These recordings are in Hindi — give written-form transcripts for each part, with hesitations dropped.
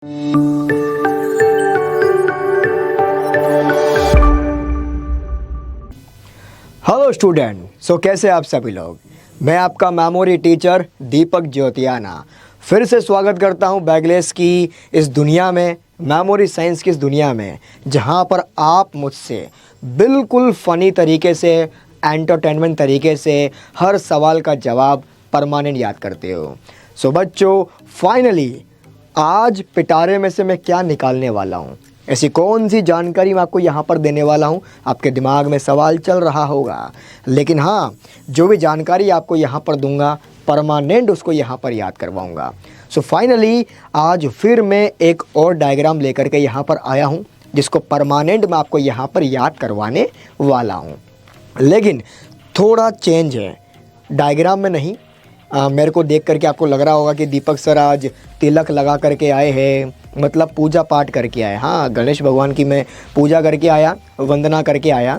हेलो स्टूडेंट, कैसे आप सभी लोग। मैं आपका मेमोरी टीचर दीपक ज्योतियाना फिर से स्वागत करता हूं बैगलेस की इस दुनिया में, मेमोरी साइंस की इस दुनिया में, जहां पर आप मुझसे बिल्कुल फ़नी तरीके से, एंटरटेनमेंट तरीके से हर सवाल का जवाब परमानेंट याद करते हो। बच्चों, फाइनली आज पिटारे में से मैं क्या निकालने वाला हूँ, ऐसी कौन सी जानकारी मैं आपको यहाँ पर देने वाला हूँ। आपके दिमाग में सवाल चल रहा होगा, लेकिन हाँ, जो भी जानकारी आपको यहाँ पर दूंगा परमानेंट उसको यहाँ पर याद करवाऊँगा। फाइनली आज फिर मैं एक और डायग्राम लेकर के यहाँ पर आया हूँ, जिसको परमानेंट मैं आपको यहाँ पर याद करवाने वाला हूँ। लेकिन थोड़ा चेंज है, डायग्राम में नहीं। मेरे को देख करके आपको लग रहा होगा कि दीपक सर आज तिलक लगा करके आए हैं, मतलब पूजा पाठ करके आए। हाँ, गणेश भगवान की मैं पूजा करके आया, वंदना करके आया,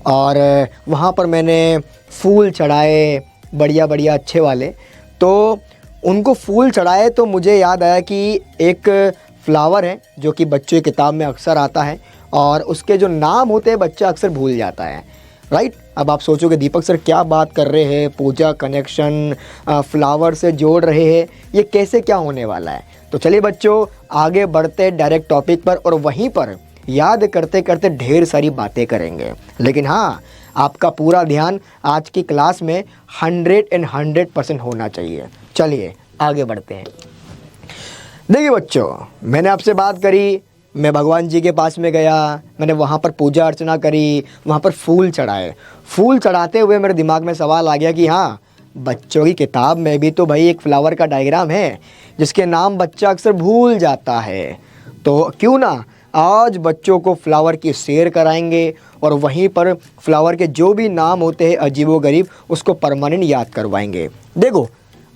और वहाँ पर मैंने फूल चढ़ाए बढ़िया बढ़िया अच्छे वाले। तो उनको फूल चढ़ाए तो मुझे याद आया कि एक फ्लावर है जो कि बच्चों की किताब में अक्सर आता है, और उसके जो नाम होते हैं बच्चा अक्सर भूल जाता है, राइट। अब आप सोचोगे दीपक सर क्या बात कर रहे हैं, पूजा कनेक्शन फ्लावर से जोड़ रहे हैं, ये कैसे क्या होने वाला है। तो चलिए बच्चों, आगे बढ़ते डायरेक्ट टॉपिक पर, और वहीं पर याद करते करते ढेर सारी बातें करेंगे। लेकिन हाँ, आपका पूरा ध्यान आज की क्लास में 100% होना चाहिए। चलिए आगे बढ़ते हैं। देखिए बच्चों, मैंने आपसे बात करी, मैं भगवान जी के पास में गया, मैंने वहाँ पर पूजा अर्चना करी, वहाँ पर फूल चढ़ाए। फूल चढ़ाते हुए मेरे दिमाग में सवाल आ गया कि हाँ, बच्चों की किताब में भी तो भाई एक फ्लावर का डायग्राम है जिसके नाम बच्चा अक्सर भूल जाता है। तो क्यों ना आज बच्चों को फ्लावर की सैर कराएंगे, और वहीं पर फ्लावर के जो भी नाम होते हैं अजीबोगरीब, उसको परमानेंट याद करवाएंगे। देखो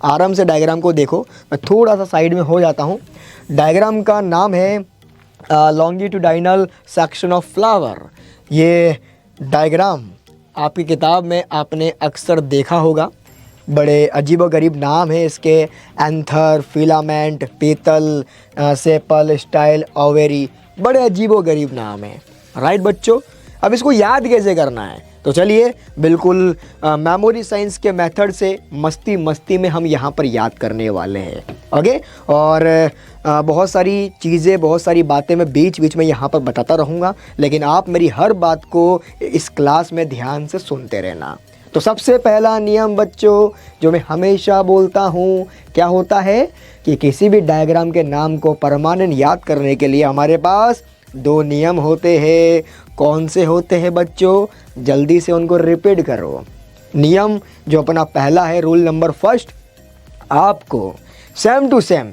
आराम से डायग्राम को देखो, मैं थोड़ा सा साइड में हो जाता हूँ। डायग्राम का नाम है लॉन्गिट्यूडाइनल सेक्शन ऑफ फ्लावर। ये डायग्राम आपकी किताब में आपने अक्सर देखा होगा। बड़े अजीबोगरीब नाम है इसके, एंथर, फिलामेंट, पीतल, सेपल, स्टाइल, ओवेरी, बड़े अजीबोगरीब नाम है, राइट बच्चों। अब इसको याद कैसे करना है, तो चलिए बिल्कुल मेमोरी साइंस के मेथड से मस्ती मस्ती में हम यहाँ पर याद करने वाले हैं, ओके। और बहुत सारी चीज़ें, बहुत सारी बातें मैं बीच बीच में यहाँ पर बताता रहूँगा, लेकिन आप मेरी हर बात को इस क्लास में ध्यान से सुनते रहना। तो सबसे पहला नियम बच्चों जो मैं हमेशा बोलता हूँ, क्या होता है कि किसी भी डायग्राम के नाम को परमानेंट याद करने के लिए हमारे पास 2 नियम होते हैं। कौन से होते हैं बच्चों, जल्दी से उनको रिपीट करो। नियम जो अपना पहला है, रूल नंबर फर्स्ट, आपको सेम टू सेम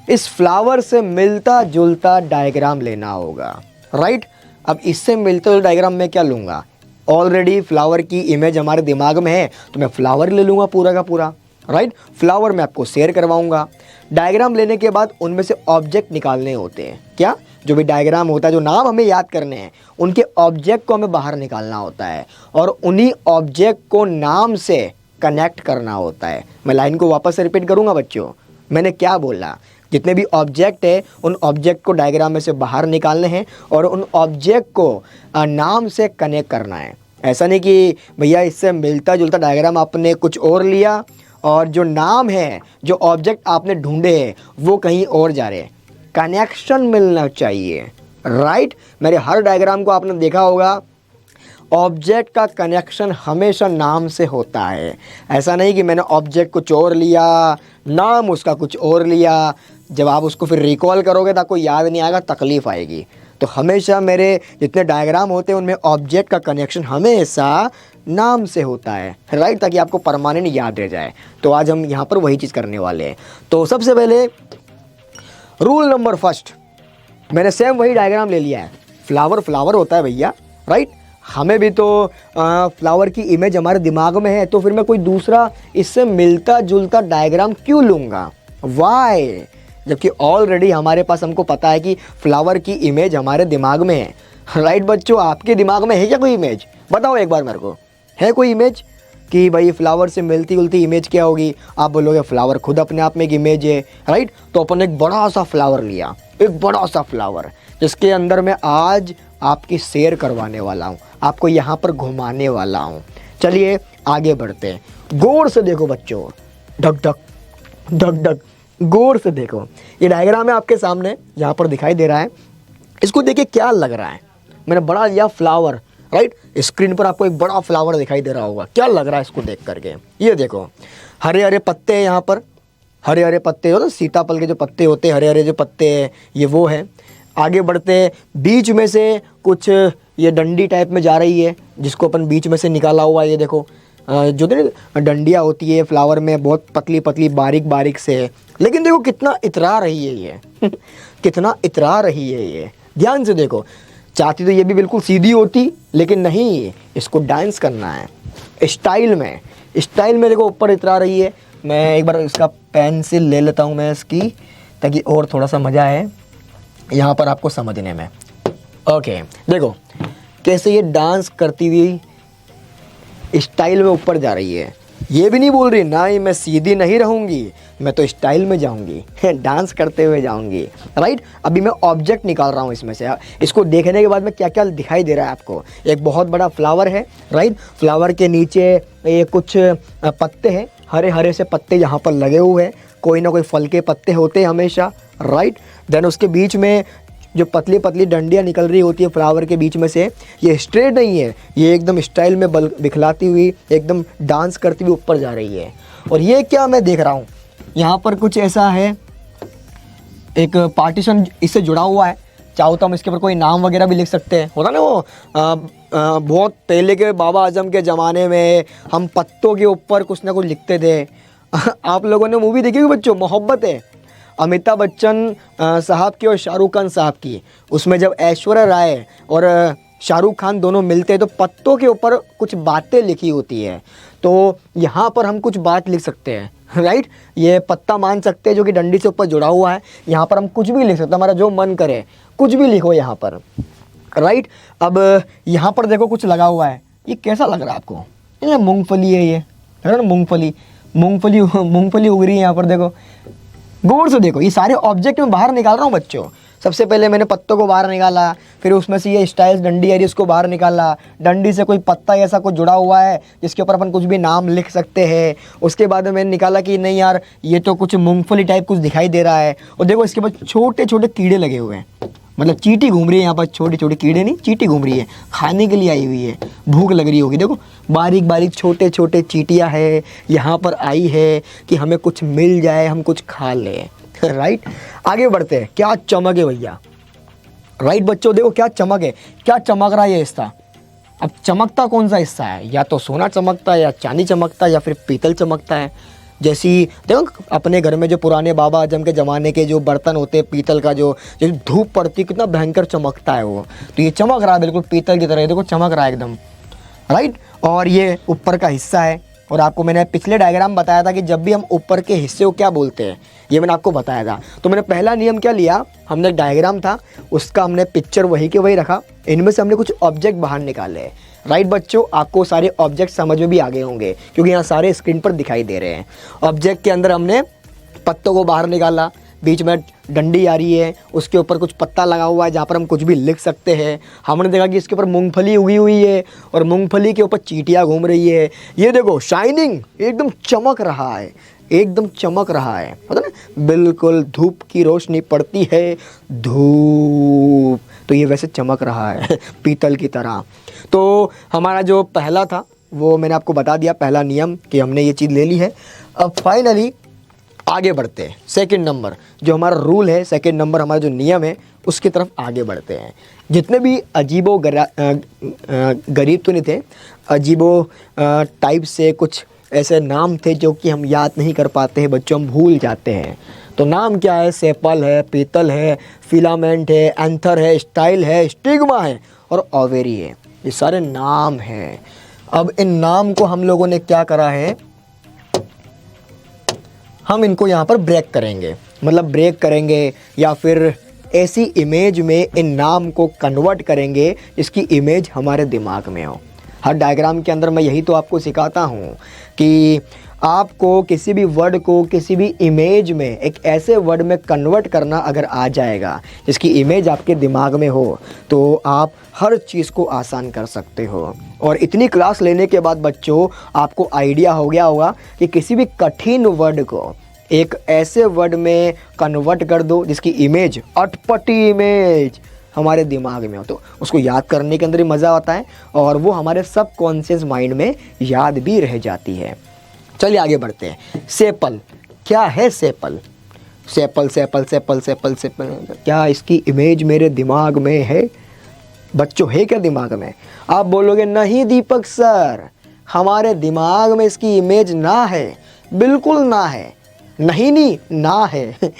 इस फ्लावर से मिलता जुलता डायग्राम लेना होगा, राइट। अब इससे मिलता जुलता डायग्राम मैं क्या लूँगा, ऑलरेडी फ्लावर की इमेज हमारे दिमाग में है, तो मैं फ्लावर ले लूँगा पूरा का पूरा, राइट। फ्लावर मैं आपको शेयर करवाऊँगा। डायग्राम लेने के बाद उनमें से ऑब्जेक्ट निकालने होते हैं। क्या, जो भी डायग्राम होता है, जो नाम हमें याद करने हैं, उनके ऑब्जेक्ट को हमें बाहर निकालना होता है, और उन्हीं ऑब्जेक्ट को नाम से कनेक्ट करना होता है। मैं लाइन को वापस से रिपीट करूँगा बच्चों, मैंने क्या बोला, जितने भी ऑब्जेक्ट है उन ऑब्जेक्ट को डायग्राम में से बाहर निकालने हैं, और उन ऑब्जेक्ट को नाम से कनेक्ट करना है। ऐसा नहीं कि भैया इससे मिलता जुलता डायग्राम आपने कुछ और लिया और जो नाम है, जो ऑब्जेक्ट आपने ढूंढे हैं, वो कहीं और जा रहे हैं। कनेक्शन मिलना चाहिए, राइट। मेरे हर डायग्राम को आपने देखा होगा, ऑब्जेक्ट का कनेक्शन हमेशा नाम से होता है। ऐसा नहीं कि मैंने ऑब्जेक्ट कुछ और लिया, नाम उसका कुछ और लिया, जब आप उसको फिर रिकॉल करोगे तो आपको याद नहीं आएगा, तकलीफ़ आएगी। तो हमेशा मेरे जितने डायग्राम होते हैं उनमें ऑब्जेक्ट का कनेक्शन हमेशा नाम से होता है, राइट, ताकि आपको परमानेंट याद रह जाए। तो आज हम यहाँ पर वही चीज़ करने वाले हैं। तो सबसे पहले रूल नंबर फर्स्ट, मैंने सेम वही डायग्राम ले लिया है। फ्लावर फ्लावर होता है भैया, राइट। हमें भी तो फ्लावर की इमेज हमारे दिमाग में है, तो फिर मैं कोई दूसरा इससे मिलता जुलता डायग्राम क्यों लूँगा, वाई, जबकि ऑलरेडी हमारे पास हमको पता है कि फ्लावर की इमेज हमारे दिमाग में है, राइट बच्चों। आपके दिमाग में है क्या कोई इमेज, बताओ एक बार मेरे को, है कोई इमेज। कि भाई फ्लावर से मिलती जुलती इमेज क्या होगी, आप बोलोगे फ्लावर खुद अपने आप में एक इमेज है, राइट। तो अपन ने एक बड़ा सा फ्लावर लिया, एक बड़ा सा फ्लावर, जिसके अंदर मैं आज आपकी शेयर करवाने वाला हूँ, आपको यहाँ पर घुमाने वाला हूँ। चलिए आगे बढ़ते हैं। गौर से देखो बच्चों, ढक ढक ढक ढक, गौर से देखो। ये डायग्राम है आपके सामने, यहाँ पर दिखाई दे रहा है। इसको देखिए क्या लग रहा है, मैंने बड़ा लिया फ्लावर, राइट। स्क्रीन पर आपको एक बड़ा फ्लावर दिखाई दे रहा होगा, क्या लग रहा है इसको देख करके। ये देखो हरे हरे पत्ते हैं यहाँ पर, हरे हरे पत्ते हो ना, सीताफल के जो पत्ते होते हैं, हरे हरे जो पत्ते हैं, ये वो है। आगे बढ़ते हैं, बीच में से कुछ ये डंडी टाइप में जा रही है, जिसको अपन बीच में से निकाला हुआ है। ये देखो जो डंडियाँ होती है फ्लावर में, बहुत पतली पतली बारीक बारीक से है, लेकिन देखो कितना इतरा रही है ये कितना इतरा रही है ये, ध्यान से देखो। चाहती तो ये भी बिल्कुल सीधी होती, लेकिन नहीं, इसको डांस करना है स्टाइल में, स्टाइल में देखो ऊपर इतरा रही है। मैं एक बार इसका पेंसिल ले लेता हूँ मैं इसकी, ताकि और थोड़ा सा मज़ा है यहाँ पर आपको समझने में। ओके देखो कैसे ये डांस करती हुई स्टाइल में ऊपर जा रही है। ये भी नहीं बोल रही ना ही मैं सीधी नहीं रहूँगी, मैं तो स्टाइल में जाऊँगी डांस करते हुए जाऊँगी, राइट। अभी मैं ऑब्जेक्ट निकाल रहा हूँ इसमें से, इसको देखने के बाद में क्या क्या दिखाई दे रहा है आपको। एक बहुत बड़ा फ्लावर है, राइट। फ्लावर के नीचे ये कुछ पत्ते हैं, हरे हरे से पत्ते यहाँ पर लगे हुए हैं, कोई ना कोई फल के पत्ते होते हैं हमेशा, राइट। देन उसके बीच में जो पतली पतली डंडियाँ निकल रही होती है फ्लावर के बीच में से, ये स्ट्रेट नहीं है, ये एकदम स्टाइल में बिखलाती हुई एकदम डांस करती हुई ऊपर जा रही है। और ये क्या मैं देख रहा हूँ, यहाँ पर कुछ ऐसा है, एक पार्टीशन इससे जुड़ा हुआ है। चाहो तो हम इसके ऊपर कोई नाम वगैरह भी लिख सकते हैं, होता ना वो बहुत पहले के बाबा आजम के ज़माने में हम पत्तों के ऊपर कुछ ना कुछ लिखते थे आप लोगों ने मूवी देखी होगी बच्चों, मोहब्बत है, अमिताभ बच्चन साहब की और शाहरुख खान साहब की। उसमें जब ऐश्वर्या राय और शाहरुख खान दोनों मिलते हैं तो पत्तों के ऊपर कुछ बातें लिखी होती है, तो यहाँ पर हम कुछ बात लिख सकते हैं, राइट। ये पत्ता मान सकते हैं जो कि डंडी से ऊपर जुड़ा हुआ है, यहाँ पर हम कुछ भी लिख सकते हैं, हमारा जो मन करे कुछ भी लिखो यहाँ पर, राइट। अब यहाँ पर देखो कुछ लगा हुआ है, ये कैसा लग रहा है आपको? ये मूंगफली है, ये है ना, मूंगफली मूंगफली मूंगफली उग रही है यहाँ पर, देखो गौर से देखो। ये सारे ऑब्जेक्ट मैं बाहर निकाल रहा हूँ बच्चों। सबसे पहले मैंने पत्तों को बाहर निकाला, फिर उसमें से ये स्टाइल्स डंडी है उसको बाहर निकाला, डंडी से कोई पत्ता ऐसा कुछ जुड़ा हुआ है जिसके ऊपर अपन कुछ भी नाम लिख सकते हैं। उसके बाद में मैंने निकाला कि नहीं यार ये तो कुछ मूंगफली टाइप कुछ दिखाई दे रहा है, और देखो इसके बाद छोटे छोटे कीड़े लगे हुए हैं, मतलब चींटी घूम रही है यहाँ पर, छोटे छोटे कीड़े नहीं, चींटी घूम रही है, खाने के लिए आई हुई है, भूख लग रही होगी। देखो बारीक बारीक छोटे छोटे चींटियाँ है यहाँ पर आई है कि हमें कुछ मिल जाए, हम कुछ खा लें, राइट। आगे बढ़ते हैं, क्या चमक है भैया, राइट बच्चों देखो क्या चमक है, क्या चमक रहा है ये हिस्सा। अब चमकता कौन सा हिस्सा है, या तो सोना चमकता है, या चांदी चमकता है, या फिर पीतल चमकता है। जैसी देखो अपने घर में जो पुराने बाबा आजम के ज़माने के जो बर्तन होते हैं पीतल का, जो धूप पड़ती कितना भयंकर चमकता है वो, तो ये चमक रहा है बिल्कुल पीतल की तरह, देखो चमक रहा है एकदम, राइट। और ये ऊपर का हिस्सा है, और आपको मैंने पिछले डायग्राम बताया था कि जब भी हम ऊपर के हिस्से को क्या बोलते हैं, ये मैंने आपको बताया था। तो मैंने पहला नियम क्या लिया, हमने एक डायग्राम था उसका हमने पिक्चर वही के वही रखा, इनमें से हमने कुछ ऑब्जेक्ट बाहर निकाले, राइट बच्चों। आपको सारे ऑब्जेक्ट समझ में भी आ गए होंगे क्योंकि यहाँ सारे स्क्रीन पर दिखाई दे रहे हैं। ऑब्जेक्ट के अंदर हमने पत्तों को बाहर निकाला, बीच में डंडी आ रही है, उसके ऊपर कुछ पत्ता लगा हुआ है जहाँ पर हम कुछ भी लिख सकते हैं। हमने देखा कि इसके ऊपर मूंगफली उगी हुई है और मूंगफली के ऊपर चींटियाँ घूम रही है। ये देखो शाइनिंग, एकदम चमक रहा है, एकदम चमक रहा है, पता ना, बिल्कुल धूप की रोशनी पड़ती है, धूप, तो ये वैसे चमक रहा है पीतल की तरह। तो हमारा जो पहला था वो मैंने आपको बता दिया, पहला नियम कि हमने ये चीज़ ले ली है। अब फाइनली आगे बढ़ते हैं, सेकंड नंबर जो हमारा रूल है, सेकंड नंबर हमारा जो नियम है उसकी तरफ आगे बढ़ते हैं। जितने भी अजीबो गरीब तो नहीं थे, अजीबो टाइप से कुछ ऐसे नाम थे जो कि हम याद नहीं कर पाते हैं बच्चों, हम भूल जाते हैं। तो नाम क्या है, सेपल है, पीतल है, फिलामेंट है, एंथर है, स्टाइल है, स्टिग्मा है और ओवेरी है, ये सारे नाम हैं। अब इन नाम को हम लोगों ने क्या करा है, हम इनको यहाँ पर ब्रेक करेंगे, मतलब ब्रेक करेंगे या फिर ऐसी इमेज में इन नाम को कन्वर्ट करेंगे जिसकी इमेज हमारे दिमाग में हो। हर डायग्राम के अंदर मैं यही तो आपको सिखाता हूँ कि आपको किसी भी वर्ड को किसी भी इमेज में एक ऐसे वर्ड में कन्वर्ट करना अगर आ जाएगा जिसकी इमेज आपके दिमाग में हो तो आप हर चीज़ को आसान कर सकते हो। और इतनी क्लास लेने के बाद बच्चों आपको आइडिया हो गया होगा कि किसी भी कठिन वर्ड को एक ऐसे वर्ड में कन्वर्ट कर दो जिसकी इमेज, अटपटी इमेज हमारे दिमाग में हो, तो उसको याद करने के अंदर ही मज़ा आता है और वो हमारे सबकॉन्शियस माइंड में याद भी रह जाती है। चलिए आगे बढ़ते हैं। सेपल, क्या है sepal? Sepal sepal sepal sepal sepal, क्या इसकी इमेज मेरे दिमाग में है? बच्चों है क्या दिमाग में? आप बोलोगे नहीं दीपक सर, हमारे दिमाग में इसकी इमेज ना है, बिल्कुल ना है, नहीं ना है।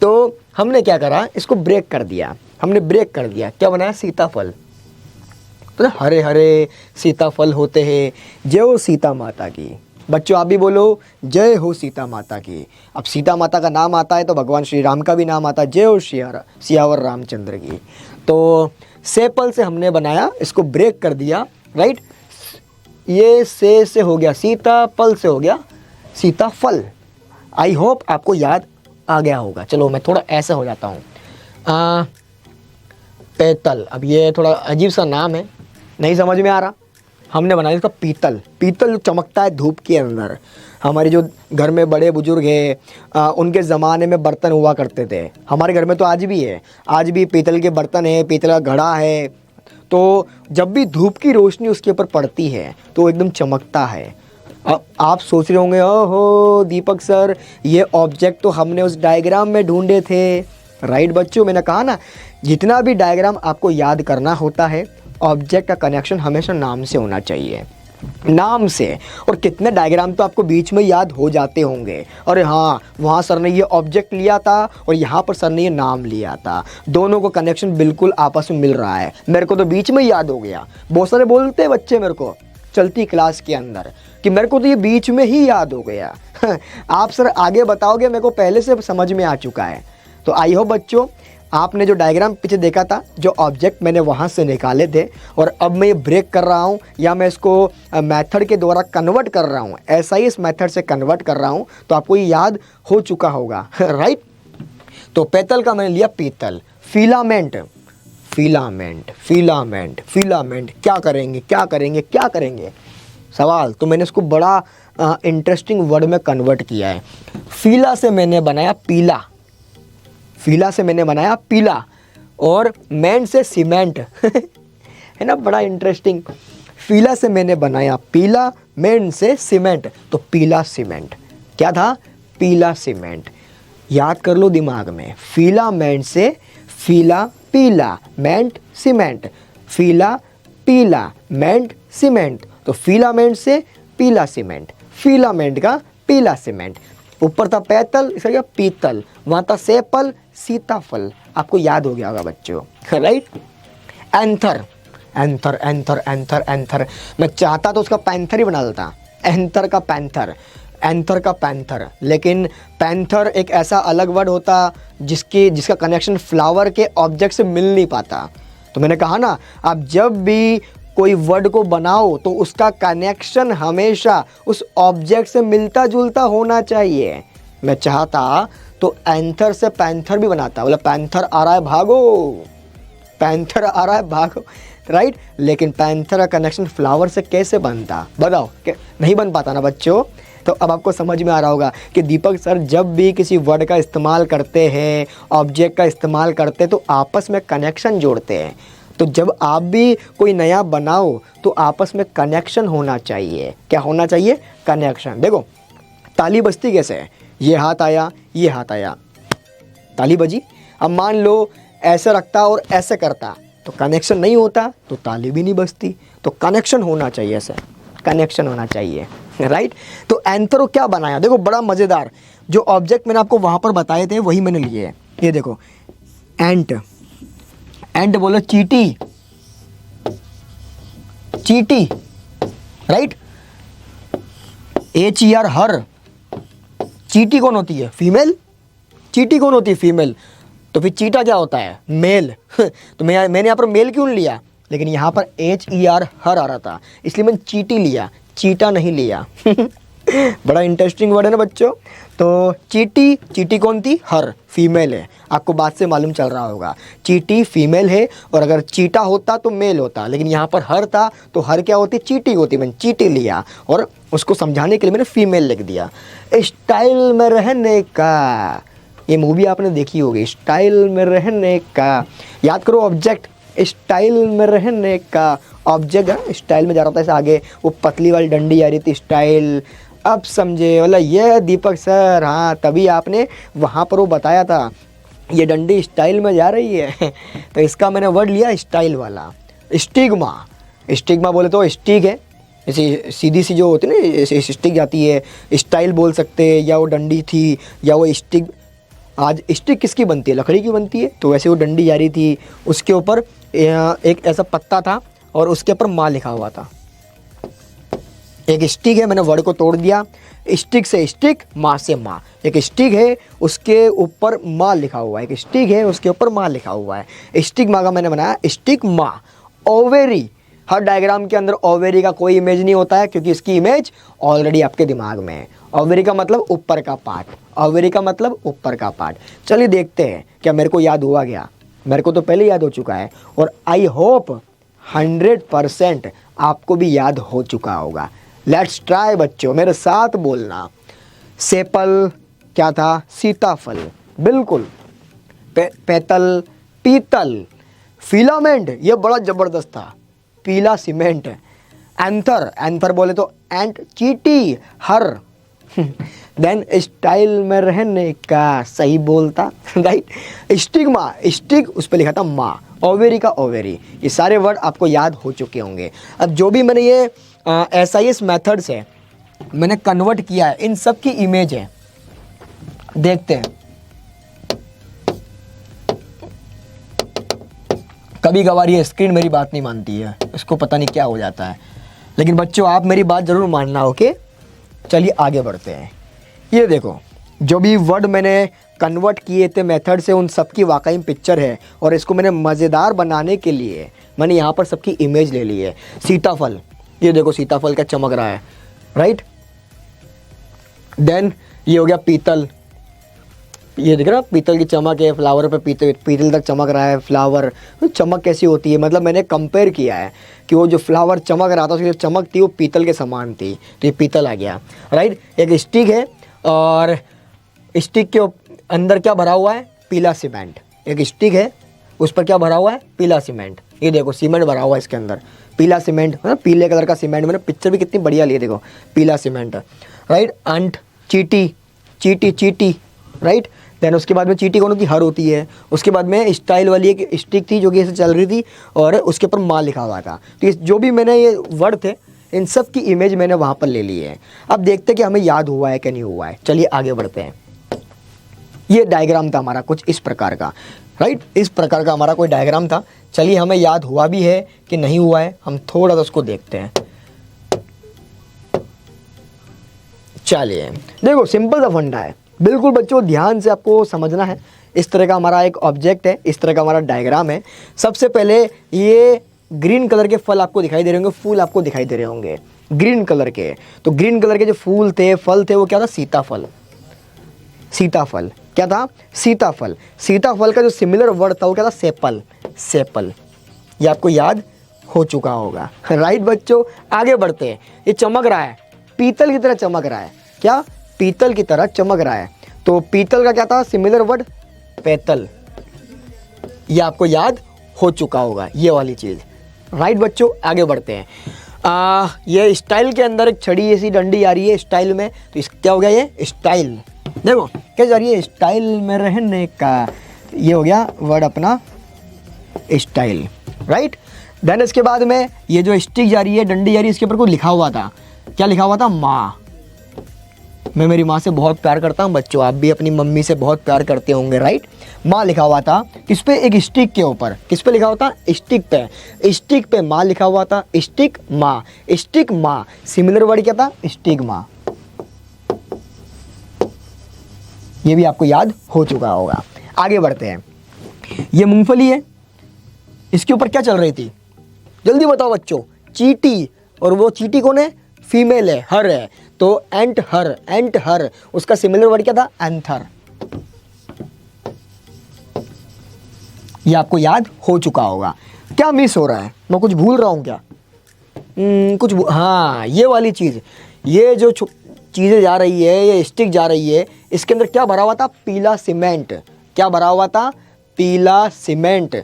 तो हमने क्या करा, इसको ब्रेक कर दिया। हमने ब्रेक कर दिया, क्या बनाया? सीताफल। तो हरे हरे सीताफल होते हैं। जय हो सीता माता की। बच्चों आप भी बोलो जय हो सीता माता की। अब सीता माता का नाम आता है तो भगवान श्री राम का भी नाम आता है, जय हो सियावर रामचंद्र की। तो सेपल से हमने बनाया, इसको ब्रेक कर दिया, राइट। ये से हो गया सीताफल, से हो गया सीताफल। आई होप आपको याद आ गया होगा। चलो मैं थोड़ा ऐसा हो जाता हूँ। पेतल, अब ये थोड़ा अजीब सा नाम है, नहीं समझ में आ रहा। हमने बनाया इसका पीतल। पीतल चमकता है धूप के अंदर। हमारे जो घर में बड़े बुजुर्ग हैं उनके ज़माने में बर्तन हुआ करते थे। हमारे घर में तो आज भी है, आज भी पीतल के बर्तन है, पीतल का घड़ा है। तो जब भी धूप की रोशनी उसके ऊपर पड़ती है तो एकदम चमकता है। अब आप सोच रहे होंगे ओहो दीपक सर, ये ऑब्जेक्ट तो हमने उस डायग्राम में ढूंढे थे। राइट बच्चों, मैंने कहा ना, जितना भी डायग्राम आपको याद करना होता है, ऑब्जेक्ट का कनेक्शन हमेशा नाम से होना चाहिए, नाम से। और कितने डायग्राम तो आपको बीच में याद हो जाते होंगे, अरे हाँ वहाँ सर ने ये ऑब्जेक्ट लिया था और यहाँ पर सर ने ये नाम लिया था, दोनों को कनेक्शन बिल्कुल आपस में मिल रहा है। मेरे को तो बीच में याद हो गया। बहुत सारे बोलते हैं बच्चे मेरे को चलती क्लास के अंदर कि मेरे को तो ये बीच में ही याद हो गया। आप सर आगे बताओगे, मेरे को पहले से समझ में आ चुका है। तो आई होप बच्चों आपने जो डायग्राम पीछे देखा था, जो ऑब्जेक्ट मैंने वहाँ से निकाले थे और अब मैं ये ब्रेक कर रहा हूँ या मैं इसको मेथड के द्वारा कन्वर्ट कर रहा हूँ, ऐसा ही इस मेथड से कन्वर्ट कर रहा हूँ, तो आपको ये याद हो चुका होगा। राइट। तो पेतल का मैंने लिया पीतल। फिलामेंट, फिलामेंट फिलामेंट फिलामेंट, क्या करेंगे क्या करेंगे क्या करेंगे सवाल। तो मैंने इसको बड़ा इंटरेस्टिंग वर्ड में कन्वर्ट किया है। फीला से मैंने बनाया पीला, फीला से मैंने बनाया पीला, और मेंट से सीमेंट। है ना, बड़ा इंटरेस्टिंग। फीला से मैंने बनाया पीला, मेंट से सीमेंट, तो पीला सीमेंट। क्या था? पीला सीमेंट। याद कर लो दिमाग में, फिलामेंट से फीला पीला, मेंट सीमेंट, फीला पीला मेंट सीमेंट, तो फिलामेंट से पीला सीमेंट, फिलामेंट का पीला सीमेंट। ऊपर था पैतल, इसका क्या पीतल, वहाँ था सेपल, सीताफल। आपको याद हो गया होगा बच्चों। Right. Anther, anther anther anther anther, मैं चाहता तो उसका पैंथर ही बना देता, एंथर का पैंथर, एंथर का पैंथर। लेकिन पैंथर एक ऐसा अलग वर्ड होता जिसका कनेक्शन फ्लावर के ऑब्जेक्ट से मिल नहीं पाता। तो मैंने कहा ना, आप जब भी कोई वर्ड को बनाओ तो उसका कनेक्शन हमेशा उस ऑब्जेक्ट से मिलता जुलता होना चाहिए। मैं चाहता तो एंथर से पैंथर भी बनाता, बोला पैंथर आ रहा है भागो, पैंथर आ रहा है भागो। राइट। लेकिन पैंथर का कनेक्शन फ्लावर से कैसे बनता, बताओ? नहीं बन पाता ना बच्चों। तो अब आपको समझ में आ रहा होगा कि दीपक सर जब भी किसी वर्ड का इस्तेमाल करते हैं, ऑब्जेक्ट का इस्तेमाल करते हैं, तो आपस में कनेक्शन जोड़ते हैं। तो जब आप भी कोई नया बनाओ तो आपस में कनेक्शन होना चाहिए। क्या होना चाहिए? कनेक्शन। देखो ताली बजती कैसे है, ये हाथ आया, ये हाथ आया, ताली बजी। अब मान लो ऐसे रखता और ऐसे करता तो कनेक्शन नहीं होता, तो ताली भी नहीं बजती। तो कनेक्शन होना चाहिए, ऐसे कनेक्शन होना चाहिए। राइट। तो एंथर क्या बनाया, देखो बड़ा मज़ेदार। जो ऑब्जेक्ट मैंने आपको वहाँ पर बताए थे वही मैंने लिए हैं। ये देखो एंट, एंट बोलो चीटी, चीटी। राइट। HER हर, चीटी कौन होती है? फीमेल। चीटी कौन होती है? फीमेल। तो फिर चीटा क्या होता है? मेल। तो मैंने यहाँ पर मेल क्यों लिया? लेकिन यहाँ पर HER हर आ रहा था, इसलिए मैंने चीटी लिया, चीटा नहीं लिया। बड़ा इंटरेस्टिंग वर्ड है ना बच्चों। तो चीटी, चीटी कौन थी? हर, फीमेल है। आपको बात से मालूम चल रहा होगा, चीटी फीमेल है, और अगर चीटा होता तो मेल होता, लेकिन यहाँ पर हर था तो हर क्या होती? चीटी होती। मैंने चीटी लिया और उसको समझाने के लिए मैंने फीमेल लिख दिया। स्टाइल में रहने का, ये मूवी आपने देखी होगी, स्टाइल में रहने का। याद करो ऑब्जेक्ट, स्टाइल में रहने का ऑब्जेक्ट है, स्टाइल में जा रहा था ऐसे आगे, वो पतली वाली डंडी आ रही थी, स्टाइल। अब समझे? बोला ये दीपक सर, हाँ तभी आपने वहाँ पर वो बताया था ये डंडी स्टाइल में जा रही है। तो इसका मैंने वर्ड लिया स्टाइल वाला। स्टिग्मा, स्टिग्मा बोले तो स्टिक है, ऐसे सीधी सी जो होती है ना, ऐसे स्टिक जाती है, स्टाइल बोल सकते हैं, या वो डंडी थी या वो स्टिक। आज स्टिक किसकी बनती है? लकड़ी की बनती है। तो वैसे वो डंडी जा रही थी, उसके ऊपर एक ऐसा पत्ता था और उसके ऊपर माँ लिखा हुआ था। एक स्टिक है, मैंने वर्ड को तोड़ दिया, स्टिक से स्टिक, माँ से माँ। एक स्टिक है उसके ऊपर माँ लिखा हुआ है, एक स्टिक है उसके ऊपर माँ लिखा हुआ है। स्टिक माँ का मैंने बनाया स्टिक माँ। ओवेरी, हर डायग्राम के अंदर ओवेरी का कोई इमेज नहीं होता है, क्योंकि इसकी इमेज ऑलरेडी आपके दिमाग में है। ओवेरी का मतलब ऊपर का पार्ट, ओवेरी का मतलब ऊपर का पार्ट। चलिए देखते हैं क्या मेरे को याद हुआ क्या। मेरे को तो पहले याद हो चुका है, और आई होप 100% आपको भी याद हो चुका होगा। लेट्स ट्राई बच्चों, मेरे साथ बोलना। सेपल क्या था? सीताफल, बिल्कुल। पेतल, पीतल। फिलामेंट, ये बड़ा ज़बरदस्त था, पीला सीमेंट। एंथर, एंथर बोले तो एंट, चीटी, हर। देन स्टाइल में रहने का, सही बोलता, राइट। स्टिग्मा, स्टिक उस पर लिखा था माँ। ओवेरी का ओवेरी। ये सारे वर्ड आपको याद हो चुके होंगे। अब जो भी मैंने ये SIS मेथड से मैंने कन्वर्ट किया है, इन सब की इमेज है, देखते हैं। कभी कभार ये स्क्रीन मेरी बात नहीं मानती है, इसको पता नहीं क्या हो जाता है, लेकिन बच्चों आप मेरी बात ज़रूर मानना, ओके। चलिए आगे बढ़ते हैं। ये देखो, जो भी वर्ड मैंने कन्वर्ट किए थे मेथड से, उन सब की वाकई में पिक्चर है, और इसको मैंने मज़ेदार बनाने के लिए मैंने यहाँ पर सबकी इमेज ले ली है। सीताफल, ये देखो सीताफल का चमक रहा है, राइट। देन ये हो गया पीतल, ये देख रहा पीतल की चमक है, फ्लावर पे पीतल तक चमक रहा है फ्लावर। तो चमक कैसी होती है, मतलब मैंने कंपेयर किया है कि वो जो फ्लावर चमक रहा था उसकी जो चमक थी वो पीतल के समान थी, तो ये पीतल आ गया, राइट। एक स्टिक है, और स्टिक के अंदर क्या भरा हुआ है? पीला सीमेंट। एक स्टिक है, उस पर क्या भरा हुआ है? पीला सीमेंट। ये देखो सीमेंट भरा हुआ है इसके अंदर, पीला सीमेंट, है ना, पीले कलर का सीमेंट। मैंने पिक्चर भी कितनी बढ़िया ली है, देखो पीला सीमेंट, राइट। अंट, चीटी, चीटी चीटी, राइट। देन उसके बाद में चीटी कौन की? हर होती है। उसके बाद में स्टाइल वाली एक स्टिक थी जो कि ऐसे चल रही थी, और उसके ऊपर माँ लिखा हुआ था। तो जो भी मैंने ये वर्ड थे, इन सब की इमेज मैंने वहाँ पर ले ली है। अब देखते हैं कि हमें याद हुआ है कि नहीं हुआ है। चलिए आगे बढ़ते हैं। ये डायग्राम था हमारा कुछ इस प्रकार का, राइट। इस प्रकार का हमारा कोई डायग्राम था। चलिए हमें याद हुआ भी है कि नहीं हुआ है, हम थोड़ा सा उसको देखते हैं। चलिए देखो, सिंपल सा फंडा है, बिल्कुल बच्चों ध्यान से आपको समझना है। इस तरह का हमारा एक ऑब्जेक्ट है, इस तरह का हमारा डायग्राम है। सबसे पहले ये ग्रीन कलर के फल आपको दिखाई दे रहे होंगे, फूल आपको दिखाई दे रहे होंगे ग्रीन कलर के। तो ग्रीन कलर के जो फूल थे, फल थे, वो क्या था? सीताफल। सीताफल क्या था? सीताफल। सीताफल का जो सिमिलर वर्ड था वो क्या था? Sepal, sepal. ये आपको याद हो चुका होगा, राइट बच्चों। आगे बढ़ते हैं। ये चमक रहा है, पीतल की तरह चमक रहा है। क्या? पीतल की तरह चमक रहा है। तो पीतल का क्या था? सिमिलर वर्ड पेतल। ये आपको याद हो चुका होगा, ये वाली चीज़, राइट बच्चों। आगे बढ़ते हैं। ये स्टाइल के अंदर एक छड़ी ऐसी डंडी आ रही है स्टाइल में, तो इस क्या हो गया? ये स्टाइल। देखो क्या जा रही है? स्टाइल में रहने का। ये हो गया वर्ड अपना स्टाइल, राइट। देन इसके बाद में ये जो स्टिक जा रही है, डंडी जा रही है, इसके ऊपर कुछ लिखा हुआ था। क्या लिखा हुआ था? माँ। मैं मेरी माँ से बहुत प्यार करता हूँ बच्चों, आप भी अपनी मम्मी से बहुत प्यार करते होंगे, राइट। माँ लिखा हुआ था किस पे? एक स्टिक के ऊपर। किस पे लिखा हुआ था? स्टिक पे। स्टिक पे माँ लिखा हुआ था, स्टिक माँ, स्टिक माँ। सिमिलर वर्ड क्या था? स्टिग्मा। ये भी आपको याद हो चुका होगा। आगे बढ़ते हैं। ये मूंगफली है, इसके ऊपर क्या चल रही थी? जल्दी बताओ बच्चों। चीटी, और वो चीटी कौन है? फीमेल है, हर है। तो एंट हर, एंट हर, उसका सिमिलर वर्ड क्या था? एंथर। ये आपको याद हो चुका होगा। क्या मिस हो रहा है? मैं कुछ भूल रहा हूँ क्या? हाँ, ये वाली चीज़, ये जो चीज़ें जा रही है, ये स्टिक जा रही है, इसके अंदर क्या भरा हुआ था? पीला सीमेंट। क्या भरा हुआ था? पीला सीमेंट।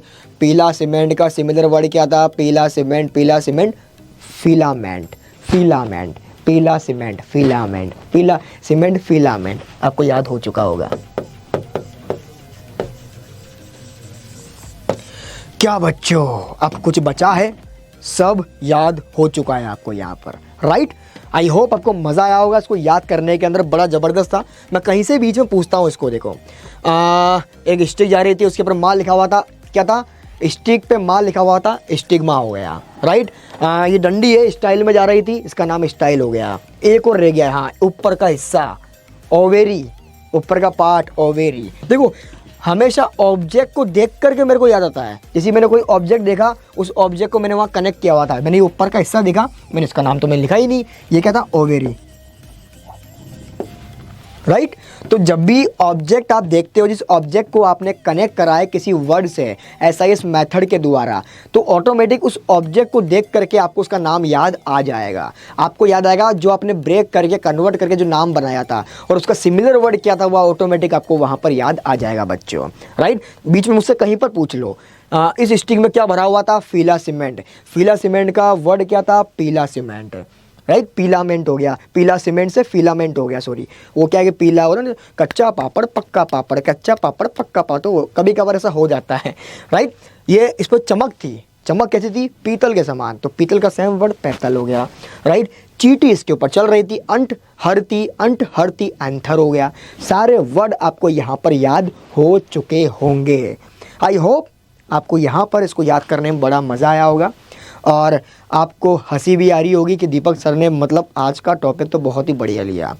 पीला सीमेंट का सिमिलर वर्ड क्या था? पीला सीमेंट, पीला सीमेंट, फिलामेंट, फिलामेंट, पीला सीमेंट, फिलामेंट, पीला सीमेंट, फिलामेंट। आपको याद हो चुका होगा। क्या बच्चों, अब कुछ बचा है? सब याद हो चुका है आपको यहाँ पर, राइट? आई होप आपको मज़ा आया होगा इसको याद करने के अंदर, बड़ा ज़बरदस्त था। मैं कहीं से बीच में पूछता हूँ इसको, देखो एक स्टिक जा रही थी, उसके ऊपर माल लिखा हुआ था, क्या था? स्टिक पे माल लिखा हुआ था, स्टिग्मा हो गया, राइट? ये डंडी है, स्टाइल में जा रही थी, इसका नाम स्टाइल हो गया। एक और रह गया, हाँ, ऊपर का हिस्सा, ओवेरी, ऊपर का पार्ट ओवेरी। देखो, हमेशा ऑब्जेक्ट को देख करके मेरे को याद आता है। जैसे मैंने कोई ऑब्जेक्ट देखा, उस ऑब्जेक्ट को मैंने वहाँ कनेक्ट किया हुआ था, मैंने ये ऊपर का हिस्सा देखा, मैंने इसका नाम तो मैंने लिखा ही नहीं, ये क्या था? Ovary, right? तो जब भी ऑब्जेक्ट आप देखते हो, जिस ऑब्जेक्ट को आपने कनेक्ट करा है किसी वर्ड से SIS मेथड के द्वारा, तो ऑटोमेटिक उस ऑब्जेक्ट को देख करके आपको उसका नाम याद आ जाएगा। आपको याद आएगा जो आपने ब्रेक करके कन्वर्ट करके जो नाम बनाया था और उसका सिमिलर वर्ड क्या था, वह ऑटोमेटिक आपको वहाँ पर याद आ जाएगा बच्चों, राइट? बीच में मुझसे कहीं पर पूछ लो, इस स्टिक में क्या भरा हुआ था? पीला सीमेंट। पीला सीमेंट का वर्ड क्या था? पीला सीमेंट, राइट? पीलामेंट हो गया, पीला सीमेंट से फिलामेंट हो गया, सॉरी। वो क्या है कि पीला हो ना, कच्चा पापड़ पक्का पापड़, कच्चा पापड़ पक्का पापड़, तो कभी कभार ऐसा हो जाता है, राइट? ये इस पर चमक थी, चमक कैसी थी? पीतल के समान, तो पीतल का सेम वर्ड पैतल हो गया, राइट? चीटी इसके ऊपर चल रही थी, अंट हरती, एंथर हो गया। सारे वर्ड आपको यहाँ पर याद हो चुके होंगे। आई होप आपको यहाँ पर इसको याद करने में बड़ा मज़ा आया होगा और आपको हंसी भी आ रही होगी कि दीपक सर ने मतलब आज का टॉपिक तो बहुत ही बढ़िया लिया।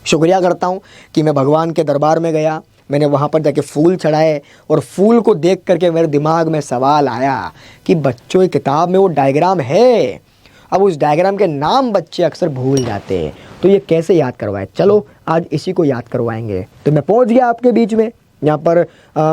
शुक्रिया करता हूँ कि मैं भगवान के दरबार में गया, मैंने वहाँ पर जाके फूल चढ़ाए और फूल को देख करके मेरे दिमाग में सवाल आया कि बच्चों की किताब में वो डायग्राम है, अब उस डायग्राम के नाम बच्चे अक्सर भूल जाते हैं, तो ये कैसे याद करवाएं? चलो आज इसी को याद करवाएंगे। तो मैं पहुँच गया आपके बीच में यहाँ पर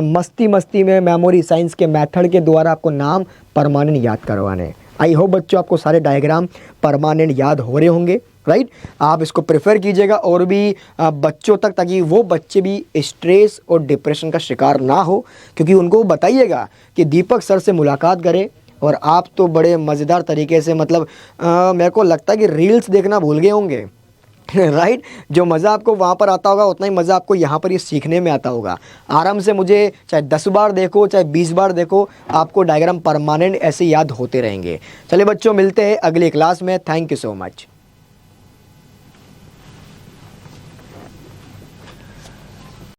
मस्ती में मेमोरी साइंस के मेथड के द्वारा आपको नाम परमानेंट याद करवाने। आई होप बच्चों आपको सारे डायग्राम परमानेंट याद हो रहे होंगे, राइट? आप इसको प्रेफर कीजिएगा और भी बच्चों तक, ताकि वो बच्चे भी स्ट्रेस और डिप्रेशन का शिकार ना हो, क्योंकि उनको बताइएगा कि दीपक सर से मुलाकात करें। और आप तो बड़े मज़ेदार तरीके से, मतलब मेरे को लगता है कि रील्स देखना भूल गए होंगे, राइट? जो मज़ा आपको वहाँ पर आता होगा उतना ही मज़ा आपको यहाँ पर ये सीखने में आता होगा। आराम से मुझे चाहे 10 बार देखो, चाहे 20 बार देखो, आपको डायग्राम परमानेंट ऐसे याद होते रहेंगे। चलिए बच्चों, मिलते हैं अगली क्लास में। Thank you so much.